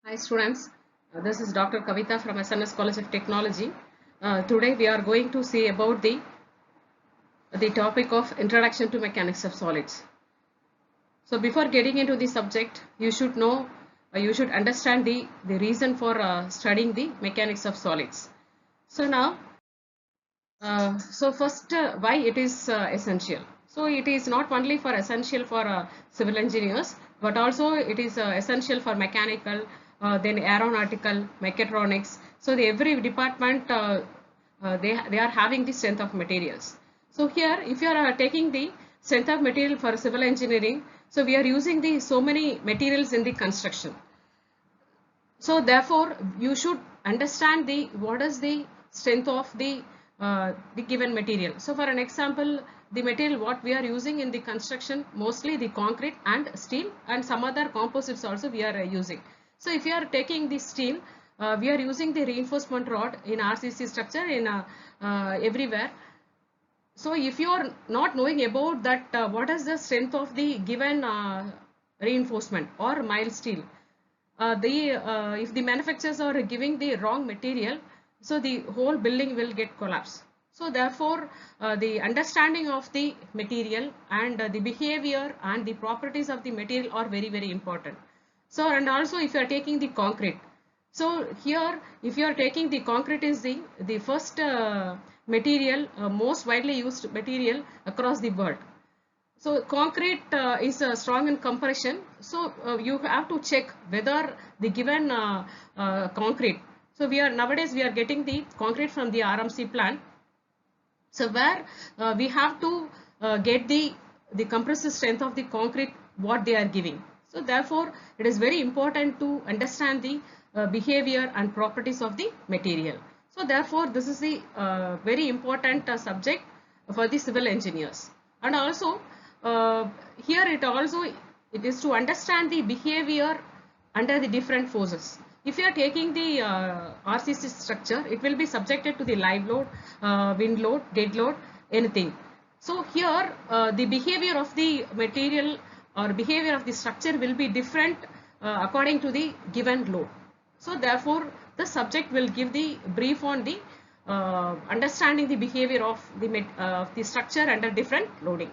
Hi students, this is Dr. Kavita from SNS College of Technology. Today we are going to see about the topic of Introduction to Mechanics of Solids. So before getting into the subject, you should know, you should understand the reason for studying the mechanics of solids. So now, so first why it is essential. So it is not only for essential for civil engineers, but also it is essential for mechanical, then aeronautical, mechatronics. So every department they are having the strength of materials. So here if you are taking the strength of material for civil engineering, so we are using the so many materials in the construction. So therefore you should understand the what is the strength of the given material. So for an example, the material what we are using in the construction, mostly the concrete and steel and some other composites also we are using. So if you are taking the steel, we are using the reinforcement rod in RCC structure in everywhere. So if you are not knowing about that, what is the strength of the given reinforcement or mild steel, if the manufacturers are giving the wrong material, so the whole building will get collapsed. So therefore the understanding of the material and the behavior and the properties of the material are very important. So and also if you are taking the concrete, so here if you are taking the concrete is the first material, most widely used material across the world. So concrete is strong in compression. So you have to check whether the given concrete. So nowadays we are getting the concrete from the RMC plant. So where we have to get the compressive strength of the concrete what they are giving. So therefore it is very important to understand the behavior and properties of the material. So therefore this is the very important subject for the civil engineers. And also here it is to understand the behavior under the different forces. If you are taking the RCC structure, it will be subjected to the live load, wind load, dead load, anything. So here the behavior of the material or behavior of the structure will be different according to the given load. So therefore the subject will give the brief on the understanding the behavior of the structure under different loading.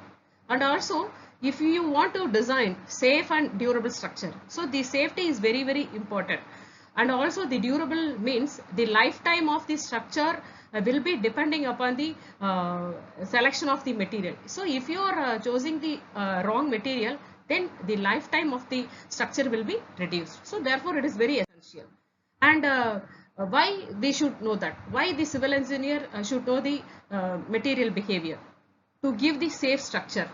And also if you want to design safe and durable structure, so the safety is very important. And also the durable means the lifetime of the structure will be depending upon the selection of the material. So if you are choosing the wrong material, then the lifetime of the structure will be reduced. So therefore it is very essential. And why we should know that? Why the civil engineer should know the material behavior? To give the safe structure.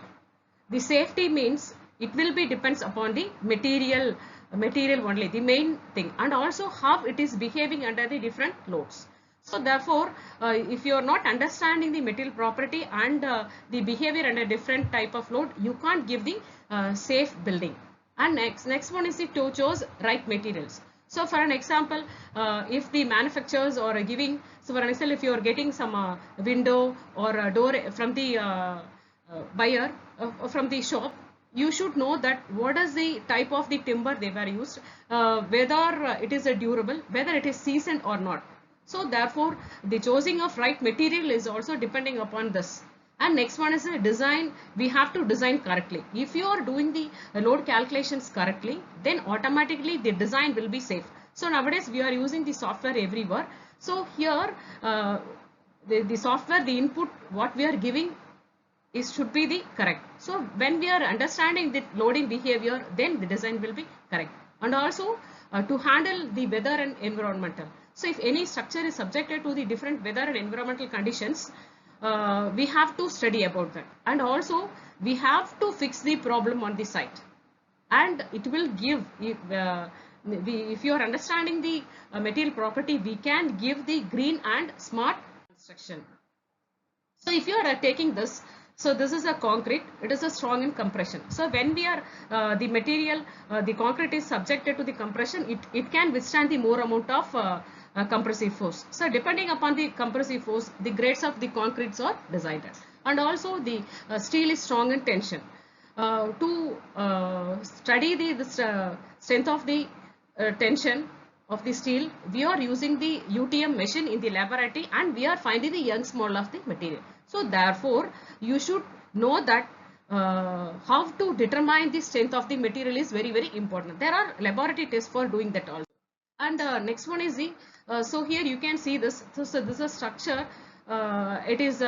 The safety means it will be depends upon the material only, the main thing, and also how it is behaving under the different loads. So therefore if you are not understanding the material property and the behavior under different type of load, you can't give the safe building. And next one is to choose right materials. So for an example, if the manufacturers are giving, so for an example, if you are getting some window or a door from the buyer from the shop, you should know that what is the type of the timber they were used, whether it is a durable, whether it is seasoned or not. So therefore the choosing of right material is also depending upon this. And next one is a design. We have to design correctly. If you are doing the load calculations correctly, then automatically the design will be safe. So nowadays we are using the software everywhere. So here the software, the input what we are giving should be the correct. So when we are understanding the loading behavior, then the design will be correct. And also to handle the weather and environmental. So if any structure is subjected to the different weather and environmental conditions, we have to study about that. And also we have to fix the problem on the site. And it will give, if you are understanding the material property, we can give the green and smart construction. So if you are taking this, so this is a concrete, it is a strong in compression. So when we are the material, the concrete is subjected to the compression, it can withstand the more amount of compressive force. So depending upon the compressive force, the grades of the concretes are decided. And also the steel is strong in tension. To study the strength of the tension of the steel, we are using the UTM machine in the laboratory and we are finding the Young's model of the material. So therefore, you should know that how to determine the strength of the material is very, very important. There are laboratory tests for doing that also. And next one is the, so here you can see this, so this is a structure, it is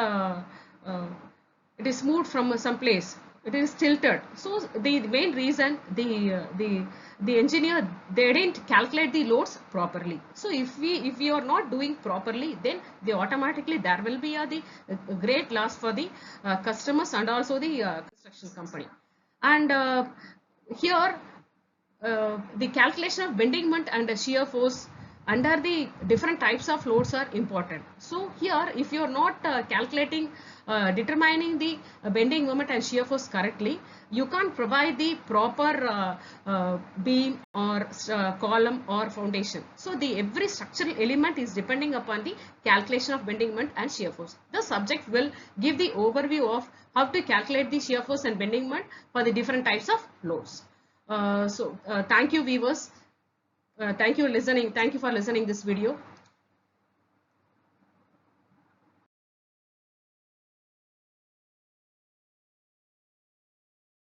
it is moved from some place, it is tilted. So the main reason the engineer, they didn't calculate the loads properly. So if we are not doing properly, then they automatically there will be the great loss for the customers and also the construction company. And here the calculation of bending moment and shear force under the different types of loads are important. So here, if you are not calculating, determining the bending moment and shear force correctly, you can't provide the proper beam or column or foundation. So the every structural element is depending upon the calculation of bending moment and shear force. The subject will give the overview of how to calculate the shear force and bending moment for the different types of loads. Thank you, viewers. Thank you for listening this video.